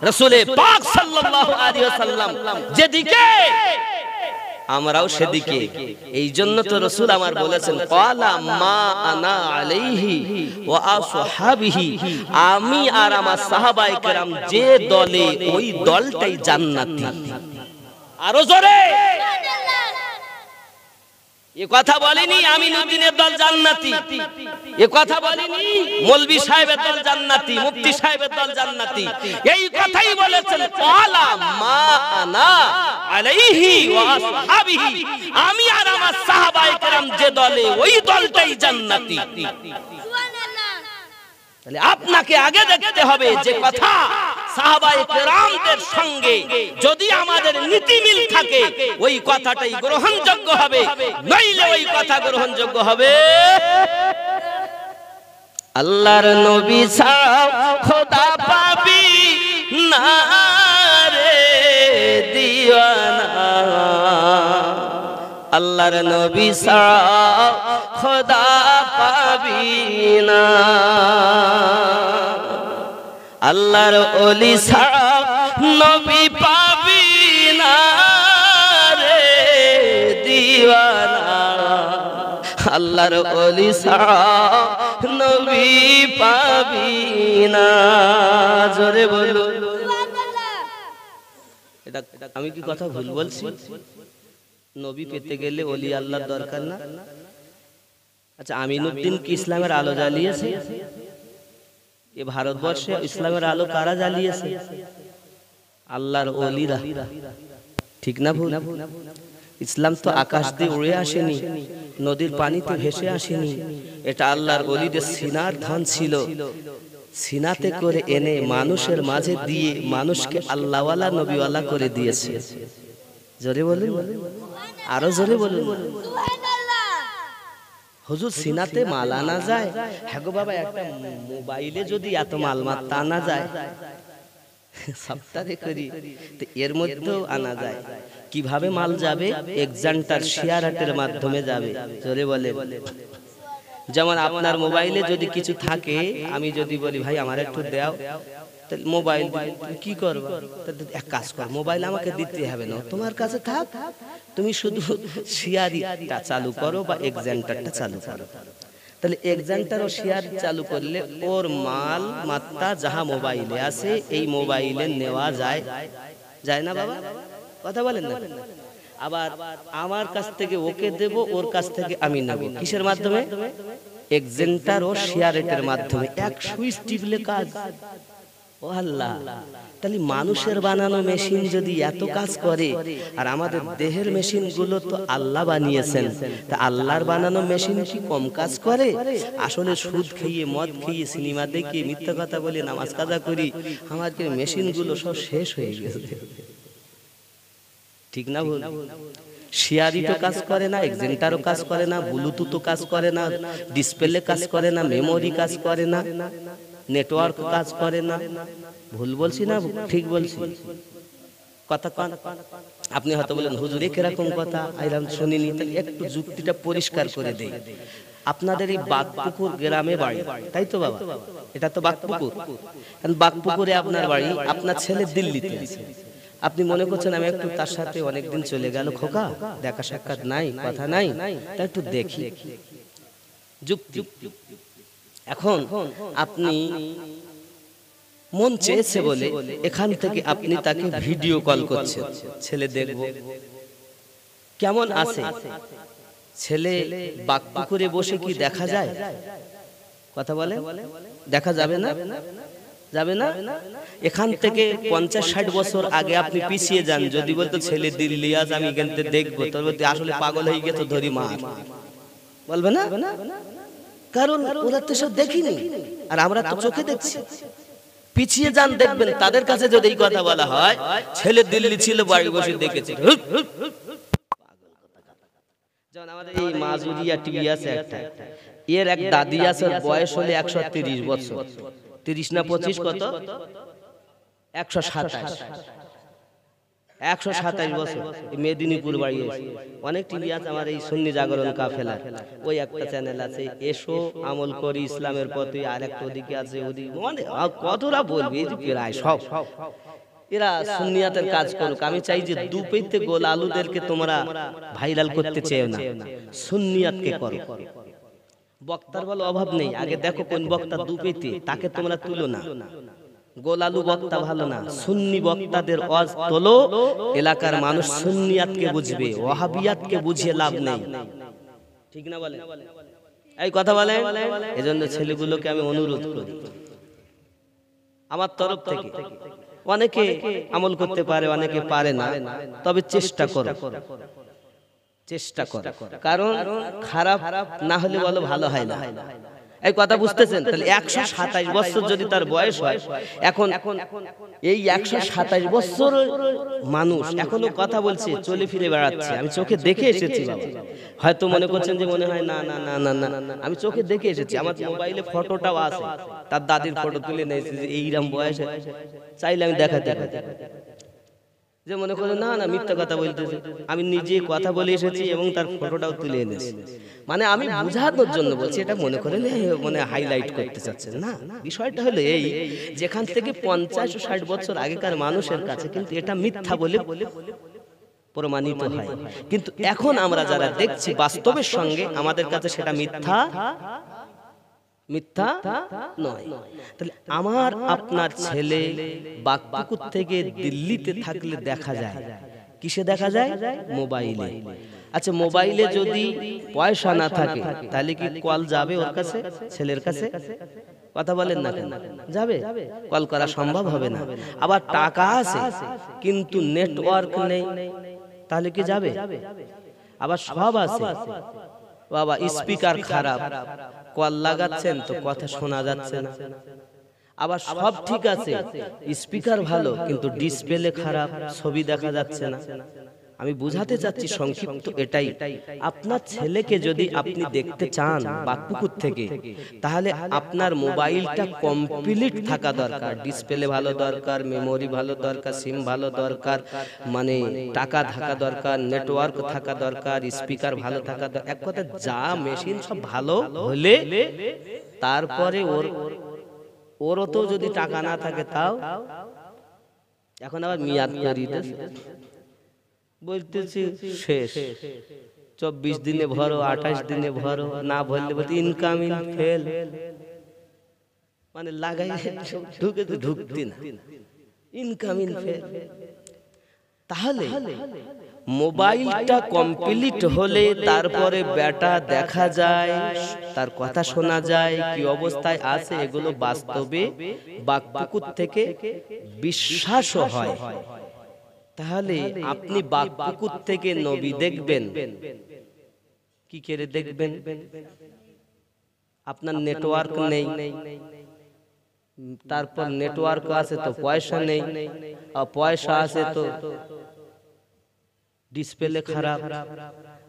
রাসূল পাক সাল্লাল্লাহু আলাইহি ওয়াসাল্লাম যেদিকে আমরাও সেদিকে। এই জন্য তো রাসূল আমার বলেছেন ক্বালা মা আনা আলাইহি ওয়া আসহাবিহি, আমি আর আমার সাহাবায়ে কেরাম যে দলে, ওই দলটাই জান্নাতি। আরো জোরে এ কথা বলেনি আমিনুদ্দিনের দল জান্নাতি, এ কথা বলেনি মৌলভী সাহেবের দল জান্নাতি, মুফতি সাহেবের দল জান্নাতি, এই কথাই বলেছেন ক্বালা মা আনা আলাইহি ওয়া আসহাবিহি, আমি আর আমার সাহাবায়ে কেরাম যে দলে, ওই দলটাই জান্নাতি। তাহলে আপনাকে আগে দেখতে হবে যে কথা সাহাবায়ে কেরামদের সঙ্গে যদি আমাদের নীতি মিল থাকে, ওই কথাটাই গ্রহণযোগ্য হবে, নইলে ওই কথা গ্রহণযোগ্য হবে। আল্লাহর নবী ছাড়া খোদা পাবি না রে দিওয়ানা, আল্লাহর নবী ছাড়া খোদা পাবি না, আল্লাহর ওলি ছাড়া নবী পাবি না রে দিওয়ানা, আল্লাহর ওলি ছাড়া নবী পাবি না। জোরে বলো সুবহানাল্লাহ। এটা আমি কি কথা ভুল বলছি? নবী পেতে গেলে ওলি আল্লাহর দরকার না? আচ্ছা, আমিনুদ্দিন কি ইসলামের আলো জ্বালিয়েছে? এ ভারতবর্ষে ইসলামের আলো কারা জ্বালিয়েছে? আল্লাহর ওলিরা। ঠিক না ভুল? ইসলাম তো আকাশ দিয়ে উড়ে আসেনি, নদীর পানিতে ভেসে আসেনি, এটা আল্লাহর ওলিদের সিনার ধন ছিল, সিনাতে করে এনে মানুষের মাঝে দিয়ে মানুষকে আল্লাহওয়ালা নবীওয়ালা করে দিয়েছে। জোরে বলুন, আরো জোরে বলুন সুবহানাল্লাহ। হুজুর সিনাতে মাল আনা যায়? হ্যাঁ গো বাবা, একটা মোবাইলে যদি এত মাল মাত্রা আনা যায়, সপ্তাহে করি তো এর মধ্যেও আনা যায়। কিভাবে মাল যাবে? এক্সান্টার শেয়ারের মাধ্যমে যাবে। জোরে বলে। যেমন আপনার মোবাইলে যদি কিছু থাকে, আমি যদি বলি ভাই আমার একটু দাও, তাহলে মোবাইল কি করবে? এক কাজ কর, মোবাইল আমাকে দিতে হবে না, তোমার কাছে থাক, তুমি শুধু শেয়ারিটা চালু করো বা এক্সান্টারটা চালু করো। তাহলে এক্সান্টার ও শেয়ার চালু করলে ওর মাল মাত্রা যাহা মোবাইলে আছে এই মোবাইলে নেওয়া যায়, যায় না বাবা? কথা বলেন না? আবার আমার কাছ থেকে ওকে দেব, ওর কাছ থেকে আমি নেব, কিসের মাধ্যমে? এক্সান্টার ও শেয়ারের মাধ্যমে। এক সুইচ টিপলে কাজ। ও আল্লাহ, তাহলে মানুষের বানানো মেশিন যদি এত কাজ করে, আর আমাদের দেহের মেশিন গুলো তো আল্লাহ বানিয়েছেন, তা আল্লাহর বানানো মেশিন কি কম কাজ করে? আসলে সুদ খেয়ে, মদ খেয়ে, সিনেমা দেখে, মিথ্যা কথা বলে, নামাজ কাজা করি, আমাদের মেশিন গুলো সব শেষ হয়ে গেছে। ঠিক না ভুল? শেয়ারই তো কাজ করে না, এক্সান্টারও কাজ করে না, ব্লুটুথও কাজ করে না, ডিসপ্লে কাজ করে না, মেমোরি কাজ করে না, নেটওয়ার্ক কাজ করে না। ভুল বলছি না ঠিক বলছি? কথা কান আপনি হয়তো বলেন হুজুর এ কিরকম কথা, আইলাম শুনিনি, তাহলে একটু যুক্তিটা পরিষ্কার করে দেই। আপনাদের এই বাগপুকুর গ্রামে বাড়ি, তাই তো বাবা? এটা তো বাগপুকুর। বাগপুকুরে আপনার বাড়ি, আপনার ছেলে দিল্লিতে আছে, আপনি মনে করছেন আমি একটু তার সাথে অনেকদিন চলে গেল, খোকা দেখা সাক্ষাৎ নাই, কথা নাই, তা একটু দেখি। যুক্তি এখন আপনি মন চেয়েছে বলে এখান থেকে আপনি তাকে ভিডিও কল করছেন, ছেলে দেখব কেমন আছে। ছেলে বাকপুকুরে বসে কি দেখা যায়? কথা বলে, দেখা যাবে না? যাবে না? এখান থেকে 50-60 বছর আগে আপনি পিছিয়ে যান, যদি বলতো ছেলে দিল্লি আজ আমি এখান থেকে দেখবো, তবে আসলে পাগল হয়ে গেছে, ধরি মার বলবে না? কারণ ওরা তো সব দেখিনি, আর আমরা তো চোখে দেখছি। পিছিয়ে যান, দেখবেন তাদের কাছে যদি এই কথা বলা হয় ছেলে দিল্লি ছিল, বাড়ি বসে দেখেছে। যেমন আমাদের এই মাজুরিয়া টিভি আছে একটা, এর এক দাদি আছে, বয়স হলে 130 বছর, 30 না 25 কত 127 বছর, মেদিনীপুর বাড়ি। অনেক টিভি আছে আমার এই সুন্নি জাগরণ কাফেলা, ওই একটা চ্যানেল আছে এসো আমল করি ইসলামের পথে, আর একটা ওদিকে আছে, ওদিকে মানে কতটা বলবি প্রায় সব এরা সুন্নিয়াতের কাজ করুক। আমি চাই যে দুপেতে গোল আলুদেরকে তোমরা ভাইরাল করতে চেও না, সুন্নিয়াতকে করো। বক্তার বলো অভাব নেই, আগে দেখো কোন বক্তা দুপেতে, তাকে তোমরা তুলো না। গোল আলু বক্তা ভালো না, সুন্নি বক্তাদের ওয়াজ তোলো, এলাকার মানুষ সুন্নিয়াতকে বুঝবে, ওয়াহাবিয়াতকে বুঝিয়ে লাভ নেই। ঠিক না বলে? এই কথা বলে। এজন্য ছেলেগুলোকে আমি অনুরোধ করি আমার তরফ থেকে, অনেকে আমল করতে পারে, অনেকে পারে না, তবে চেষ্টা করো, চেষ্টা করো, কারণ খারাপ না হলে বলো ভালো হয় না। এই কথা বুঝতেছেন? তাহলে 127 বছর যদি তার বয়স হয়, এখন এই 127 বছর মানুষ এখনো কথা বলছে, চলে ফিরে বেড়াচ্ছে। আমি চোখে দেখে এসেছি বাবা, হয়তো মনে করছেন যে মনে হয় না না না না না না, আমি চোখে দেখে এসেছি, আমার মোবাইলে ফটোটাও আছে, তার দাদির ফটো তুলে নিয়েছে, যে এইরকম বয়সে চাইলে আমি দেখাতে পারি। যে মনে করে না না মিথ্যা কথা বলতেছে, আমি নিজে কথা বলে এসেছি এবং তার ফটোটাও তুলে এনেছি, মানে আমি বুঝানোর জন্য বলছি, এটা মনে করেন মানে হাইলাইট করতে চাচ্ছেন না। বিষয়টা হলো এই, যেখান থেকে 50-60 বছর আগেকার মানুষের কাছে কিন্তু এটা মিথ্যা বলে প্রমাণিত হয়, কিন্তু এখন আমরা যারা দেখছি বাস্তবের সঙ্গে, আমাদের কাছে সেটা মিথ্যা মিথ্যা নয়। তাহলে আমার আপনার ছেলে বাকপুকুর থেকে দিল্লিতে থাকলে দেখা যায়, কিসে দেখা যায়? মোবাইলে। আচ্ছা, মোবাইলে যদি পয়সা না থাকে তাহলে কি কল যাবে ওর কাছে, ছেলের কাছে? কথা বলেন না কেন? যাবে? কল করা সম্ভব হবে না। আবার টাকা আছে কিন্তু নেটওয়ার্ক নেই, তাহলে কি যাবে? আবার সব আছে বাবা, স্পিকার খারাপ, কল লাগাচ্ছেন তো কথা শোনা যাচ্ছে না। আবার সব ঠিক আছে, স্পিকার ভালো কিন্তু ডিসপ্লে খারাপ, ছবি দেখা যাচ্ছে না। আমি বুঝাতে চাচ্ছি সংক্ষিপ্ত এটাই, আপনার ছেলেকে যদি আপনি দেখতে চান বাকপুকুর থেকে, তাহলে আপনার মোবাইলটা কমপ্লিট থাকা দরকার, ডিসপ্লে ভালো দরকার, মেমোরি ভালো দরকার, সিম ভালো দরকার, মানে টাকা থাকা দরকার, নেটওয়ার্ক থাকা দরকার, স্পিকার ভালো থাকা দরকার, এক কথা যা মেশিন সব ভালো হলে তারপরে ওরও তো যদি টাকা না থাকে তাও। এখন আবার মিয়াদ করিতে বলতেছি শেষ, 24 দিনে ভরো, 28 দিনে ভরো, না ভরলে বলতে ইনকামিং ফেল, মানে লাগাই ঢুকে তো ঢুকতি না, ইনকামিং ফেল। তাহলে মোবাইলটা কমপ্লিট হলে তারপরে বেটা দেখা যায়, তার কথা শোনা যায়, কি অবস্থায় আছে, এগুলো বাস্তবে বাকপুকুর থেকে বিশ্বাসও হয়। তাহলে আপনি বাকপুকুর থেকে নবী দেখবেন, কি করে দেখবেন? আপনার নেটওয়ার্ক নেই, তারপর নেটওয়ার্ক আছে তো পয়সা নেই, আর পয়সা আছে তো ডিসপ্লে খারাপ,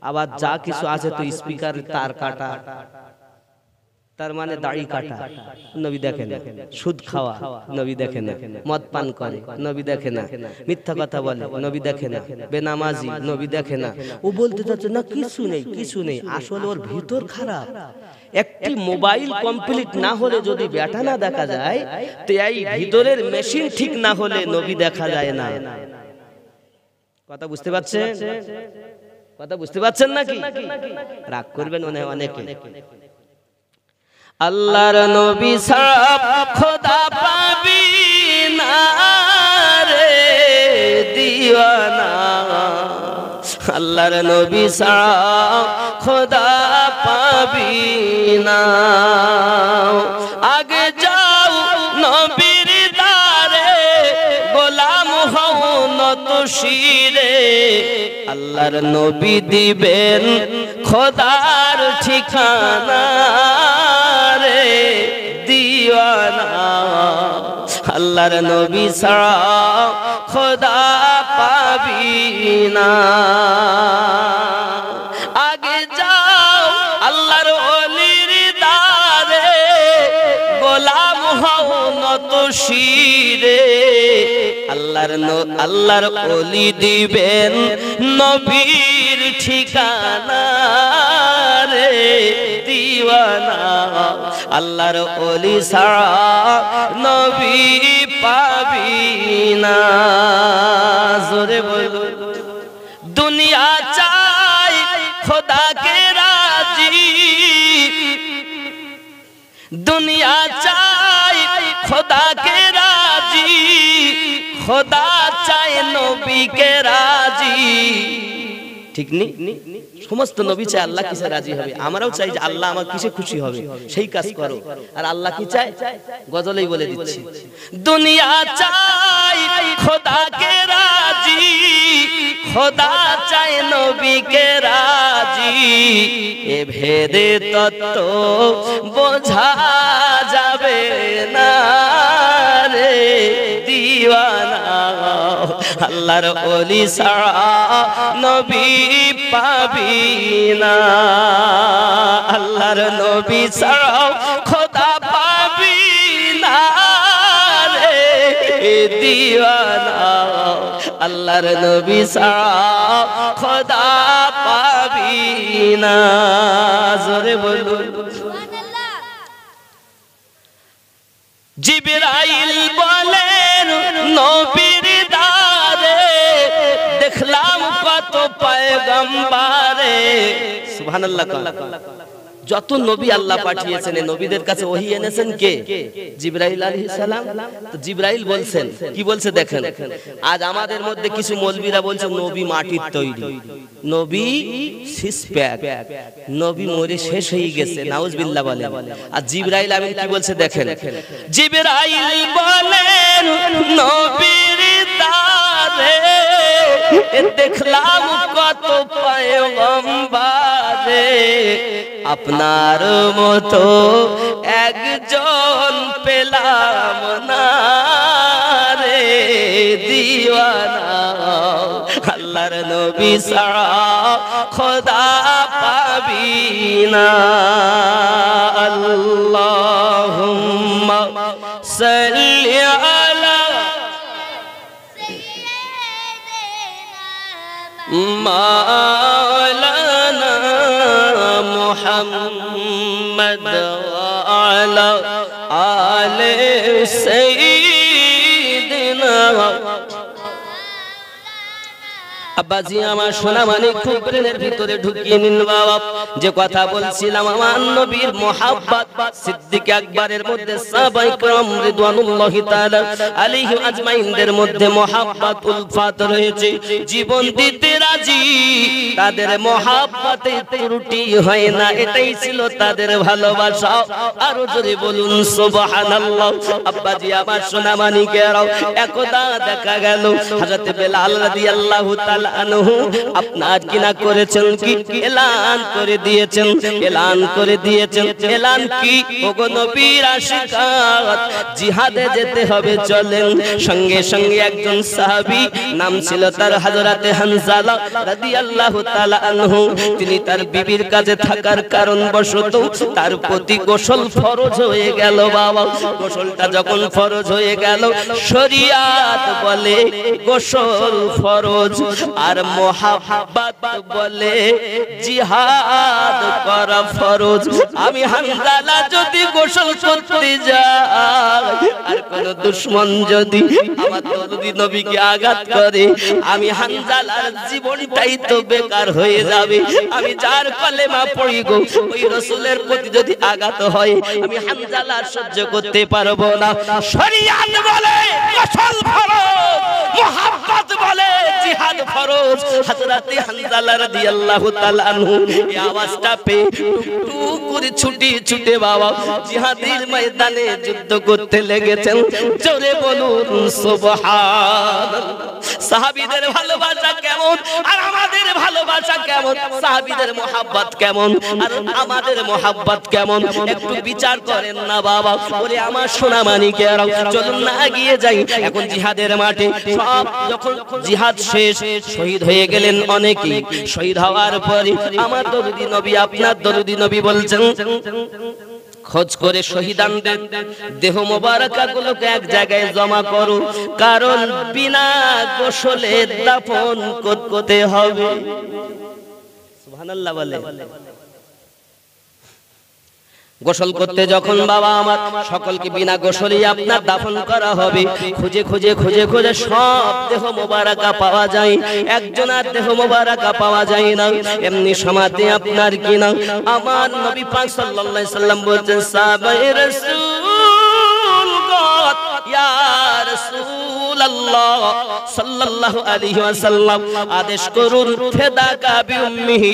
আবার যা কিছু আছে তো স্পিকার তার কাটা, তার মানে দাড়ি কাটা, নবী দেখে না, সুদ খাওয়া নবী দেখে না, মদ পান করে নবী দেখে না, মিথ্যা কথা বলে নবী দেখে না, বেনামাজি নবী দেখে না। ও বলতে চাচ্ছে না কিছু নেই, কিছু নেই, আসলে ওর ভিতর খারাপ। একটি মোবাইল কমপ্লিট না হলে যদি ব্যাটা না দেখা যায়, তো এই ভিতরের মেশিন ঠিক না হলে নবী দেখা যায় না। কথা বুঝতে পারছেন? কথা বুঝতে পারছেন নাকি? রাগ করবেন মনে হয় অনেকে। আল্লাহর নবী সব খোদা পাবি না রে দিওয়ানা, আল্লাহর নবী সব খোদা পাবি না। আগে যাও নবীর দারে গোলাম হও নত শিরে, আল্লাহর নবী দিবেন খোদার ঠিকানা রে দিওয়ানা, আল্লাহর নবী ছাড়া খোদা পাবি না। আগে যাও আল্লাহর ওলির দারে গোলাম হও নত শিরে, আল্লাহর ওলি দিবেন নবীর ঠিকানা রে দিওয়ানা, আল্লাহর ওলি ছাড়া নবী পাবি না। জোরে বলো। দুনিয়া চাই খোদাকে রাজি, দুনিয়া চাই খোদাকে রাজি, খোদা চাই নবীকে রাজি। ঠিক নি? সমস্ত নবী চাই আল্লাহ কিসে রাজি হবে, আমরাও চাই যে আল্লাহ আমার কিসে খুশি হবে সেই কাজ করো। আর আল্লাহ কি চায় গজলেই বলে দিচ্ছি, দুনিয়া চাই খোদাকে রাজি, খোদা চাই নবীকে রাজি, এ ভেদে তত্ত্ব বোঝা যাবে না রে দিওয়ানা, আল্লাহর ওলি ছাড়া নবী পাবি না, আল্লাহর নবী ছাড়া খোদা পাবি না রে দিওয়ানা, আল্লাহর নবী ছাড়া খোদা পাবি না। জোরে বলুন। জিবরাইল বলেন নবীর দারে দেখলাম কত পয়গম্বরে, সুবহানাল্লাহ। যত নবী আল্লাহ পাঠিয়েছেন নবীদের কাছে ওহী এনেছেন কে? জিবরাইল আলাইহিস সালাম। তো জিবরাইল বলছেন, কি বলছে দেখেন, আজ আমাদের মধ্যে কিছু মৌলবীরা বলছে নবী মাটির তৈরি, নবী সিসপ্যাক, নবী মরে শেষ হয়ে গেছে, নাউজুবিল্লাহ বলেন। আর জিবরাইল আমিন কি বলছে দেখেন, জিবরাইল বলেন নবীর দারে দেখলাম কত পয়গম্বরে, আপনার মতো একজন পেলাম না রে দিওয়ানা, আল্লাহর নবী ছাড়া খোদা পাবি না। আল্লাহুম্মা সাল্লি আলা মাওলানা মুহাম্মদ আলা আলে সাইয়্যিদিনা। আব্বাজি আমার সোনা মানিক খুব প্রেমের ভিতরে ঢুকিয়ে নিন বাবা। যে কথা বলছিলাম আমার নবীর মুহাব্বত সিদ্দিক আকবরের মধ্যে সাহাবায়ে কেরাম রিদওয়ানুল্লাহি তাআলা আলাইহিম আজমাইনদের মধ্যে মুহাব্বত উলফাত রয়েছে, জীবন দিতে রাজি, তাদের মুহাব্বতে ত্রুটি হয় না, এটাই ছিল তাদের ভালোবাসা। আরো জোরে বলুন সুবহানাল্লাহ। আব্বাজি আমার সোনা মানিকেরাও একদা দেখা গেল হযরত বেলাল রাদিয়াল্লাহু তাআলা আনহু আপনার কিনা করেছেন কি এলান করে দিয়েছেন, এলান করে দিয়েছেন। এলান কি? ওগো নবীর আশিকাত, জিহাদে যেতে হবে চলেন। সঙ্গে সঙ্গে একজন সাহাবী নাম ছিল তার হযরতে হানজালা রাদিয়াল্লাহু তাআলা আনহু, তিনি তার বিবির কাছে থাকার কারণ বশত তার প্রতি গোসল ফরজ হয়ে গেল বাবা। গোসলটা যখন ফরজ হয়ে গেল, শরীয়ত বলে গোসল ফরজ, আর মোহাব্বত বলে জিহাদ করা ফরজ। আমি হানজালা যদি গোসল করতে যাই আর কোন দুশমন যদি আমার দরদি নবীকে আঘাত করে, আমি হানজালার জীবনটাই তো বেকার হয়ে যাবে। আমি যার কলেমা পড়ি গো, ওই রাসূলের প্রতি যদি আঘাত হয় আমি হানজালা সহ্য করতে পারবো না। শরীয়ত বলে গোসল ফরজ, মুহাব্বত বলে জিহাদ ফরজ। হযরত হানজালা রাদিয়াল্লাহু তাআলা আনহু এই আওয়াজটা পেয়ে টুক করে ছুটে বাবা জিহাদের ময়দানে যুদ্ধ করতে লেগেছেন। জোরে বলুন সুবহানাল্লাহ। সাহাবীদের ভালোবাসা কেমন আর আমাদের ভালোবাসা কেমন, সাহাবীদের মুহাব্বত কেমন আর আমাদের মুহাব্বত কেমন, একটু বিচার করেন না বাবা। ওরে আমার সোনা মানিকেরা, চলুন না এগিয়ে যাই। এখন জিহাদের মাঠে সব যখন জিহাদ শেষ, শহীদ হয়ে গেলেন অনেকেই। শহীদ হওয়ার পরে আমার দরদি নবী, আপনার দরদি নবী বলছেন খোঁজ করে শহীদানদের দেহ মোবারকাগুলোকে এক জায়গায় জমা করো, কারণ বিনা গোসলে দাফন করতে হবে। সুবহানাল্লাহ বলে। গোসল করতে যখন বাবা আমার সকলকে বিনা গোসলেই আপনার দাফন করা হবে, খুঁজে খুঁজে খুঁজে খুঁজে সব দেহ মোবারকা পাওয়া যায়, একজনের দেহ মোবারকা পাওয়া যায় না। এমনি সমাতে আপনার কিনা আমার নবী পাক সাল্লাল্লাহু আলাইহি সাল্লাম বলছেন, সাহাবায়ে রাসূল ইয়া রাসূলুল্লাহ সাল্লাল্লাহু আলাইহি ওয়াসাল্লাম আদেশ করুন ফিদাকা বিউম্মিহি,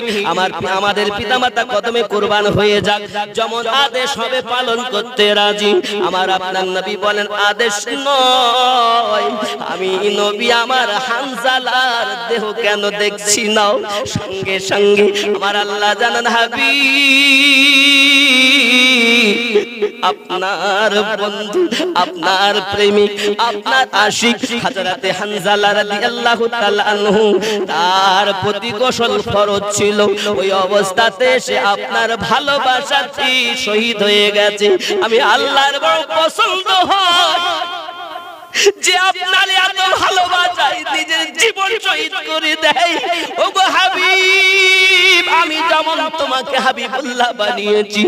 আমাদের পিতামাতা কদমে কুরবান হয়ে যাক, যেমন আদেশ হবে পালন করতে রাজি। আমার আপনার নবী বলেন আদেশ নয়, আমি নবী আমার হানজালার দেহ কেন দেখছি না। সঙ্গে সঙ্গে আমার আল্লাহ জানান হাবিব আপনার বন্ধু, আপনার প্রেমিক, আপনার আশিক হযরতে হানজালা রাদিয়াল্লাহু তাআলা আনহু, তার প্রতি গোসল ফরজ ছিল। ওই অবস্থাতে সে আপনার ভালোবাসাতে শহীদ হয়ে গেছে। আমি আল্লাহর বড় পছন্দ হয় যে আপনার এত ভালোবাসায় নিজের জীবন শহীদ করে দেয়। ওগো হাবিব, আমি যেমন তোমাকে হাবিবুল্লাহ বানিয়েছি,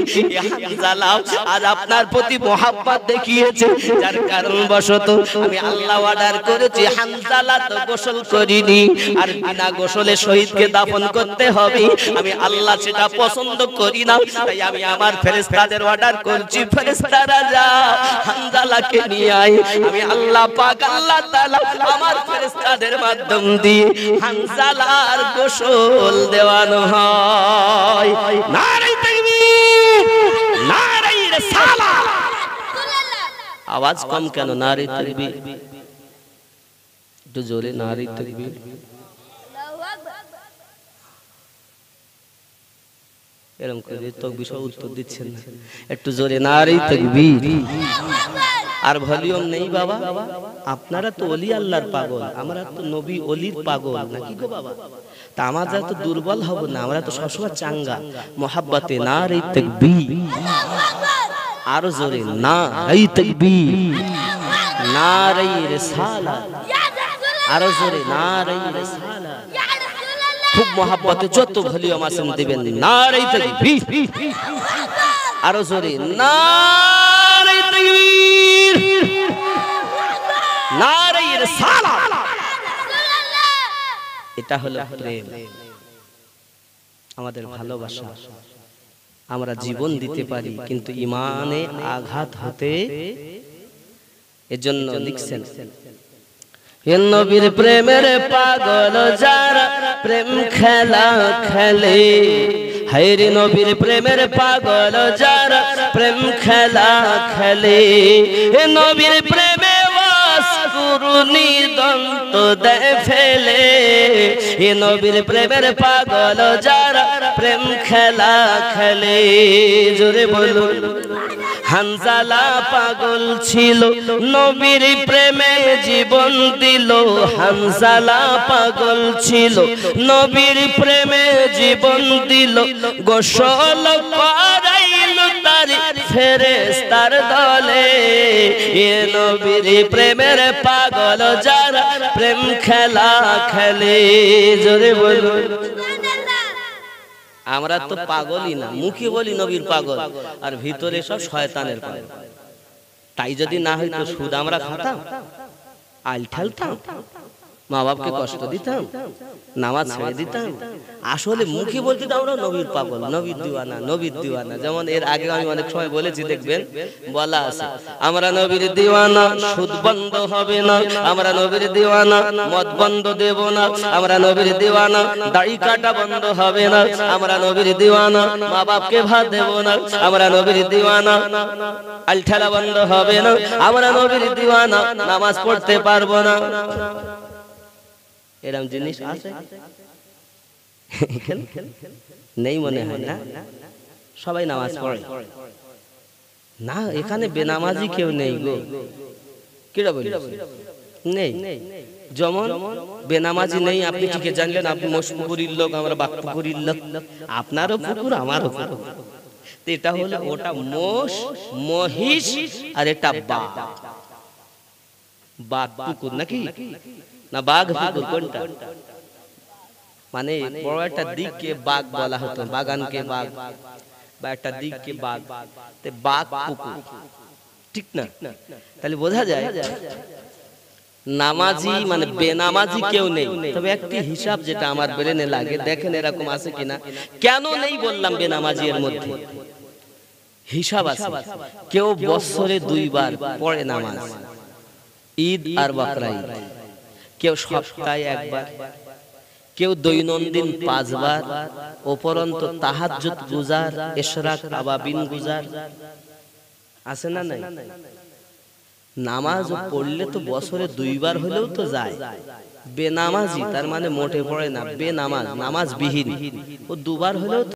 হানজালা আজ আপনার প্রতি মুহাব্বত দেখিয়েছে, যার কারণ বশত আমি আল্লাহ অর্ডার করেছি হানজালা তো গোসল করিনি, আর বিনা গোসলে শহীদকে দাফন করতে হবে। আমি আল্লাহ সেটা পছন্দ করি না, তাই আমি আমার ফেরেশতাদের অর্ডার করছি, ফেরেশতারা যাও হানজালাকে নিয়ে আয়। আমি আল্লাহ পাক আল্লাহ তাআলা আমার ফেরেশতাদের মাধ্যম দিয়ে হানজালার গোসল দেওয়ানো হয়। নারে তাকবীর, নারে রিসালাত। আওয়াজ কম কেন? নারে তাকবীর, একটু জোরে নারে তাকবীর। এরকম করে তো বিষয় উত্তর দিচ্ছেন না, একটু জোরে নারে তাকবীর। আর ভলিউম নেই বাবা, আপনারা তো ওলি আল্লাহর পাগল, আমরা তো নবী ওলির পাগল নাকি গো বাবা? তা আমরা তো দুর্বল হব না, আমরা তো সবসময় চাঙ্গা। মুহাব্বতে নারে তাকবীর, আরো জোরে নারে তাকবীর, নারে রিসালাত, আরো জোরে নারে রিসালাত। খুব মুহাব্বতে যত ভলিউম আছেন দিবেন নারে তাকবীর, আরো জোরে নারে তাকবীর, নারে রিসালাত। এটা হলো প্রেম, আমাদের ভালোবাসা। আমরা জীবন দিতে পারি কিন্তু ঈমানে আঘাত হতে, এজন্য লিখছেন নবীর প্রেমের পাগল যারা প্রেম খেলা খেলে, হায়রে নবীর প্রেমের পাগল যারা প্রেম খেলা খেলে, নবীর প্রেমে কুরুনি দন্ত দেয় ফেলে, এ নবীর প্রেমের পাগল যারা প্রেম খেলা খেলে। জোরে বলুন। হানজালা পাগল ছিল নবীর প্রেমে জীবন দিল, হানজালা পাগল ছিল নবীর প্রেমে জীবন দিল, গোসল করাইল তার ফেরেশতার দলে এ নবীর প্রেমের পাগল যারা প্রেম খেলা খেলে জোরে বলুন আমরা তো পাগলই না মুখে বলি নবীর পাগল আর ভিতরে সব শয়তানের পাগল তাই যদি না হইতো সুদ আমরা খাতাম আইল ঠেলতাম মা বাপকে কষ্ট দিতাম নামাজ ছেড়ে দিতাম আসলে মুখে বলতে আমরা নবীর পাগল নবীর দিওয়ানা যেমন এর আগে আমি অনেক সময় বলেছি দেখবেন বলা আছে আমরা নবীর দিওয়ানা সুদ বন্ধ হবে না আমরা নবীর দিওয়ানা মদ বন্ধ দেব না আমরা নবীর দিওয়ানা দাড়ি কাটা বন্ধ হবে না আমরা নবীর দিওয়ানা মা বাপকে ভাত দেব না আমরা নবীর দিওয়ানা আইল ঠেলা বন্ধ হবে না আমরা নবীর দিওয়ানা নামাজ পড়তে পারবো না এরকম জিনিস আছে নেই মনে হয় না সবাই নামাজ পড়ে না এখানে বেনামাজি কেউ নেই গো কিরা বলি নেই যেমন বেনামাজি নেই আপনি কি কে জানলেন আপনি মশপুকুরির লোক আমরা বাকপুকুরির লোক আপনারও পুকুর আমারও পুকুর এটা হলো ওটা মোষ মহিষ আর এটা বাঘ বাঘ পুকুর নাকি না বাঘ পুকুর কোনটা মানে বড় একটা দিককে বাঘ বলা হতো বাগানকে বাঘ বা একটা দিককে বাঘ তে বাঘ পুকুর ঠিক না তাহলে বোঝা যায় নামাজি মানে বেনামাজি কেউ নেই তবে একটি হিসাব যেটা আমার ব্রেনে লাগে দেখেন এরকম আছে কিনা কেন নেই বললাম বেনামাজি এর মধ্যে হিসাব আছে কেউ বছরে 2 বার পড়ে নামাজ ঈদ আর বকরা ঈদ কেউ সপ্তাহে একবার কেউ দৈনন্দিন 5 বার উপরন্ত তাহাজ্জুদ গুজার ইশরাক আবাবিন গুজার আছে না নাই নামাজ পড়লে তো বছরে 2 বার হলেও তো যায় বেনামাজি তার মানে মোটে পড়ে না বেনামাজ নামাজ বিহীন ও 2 বার হলেও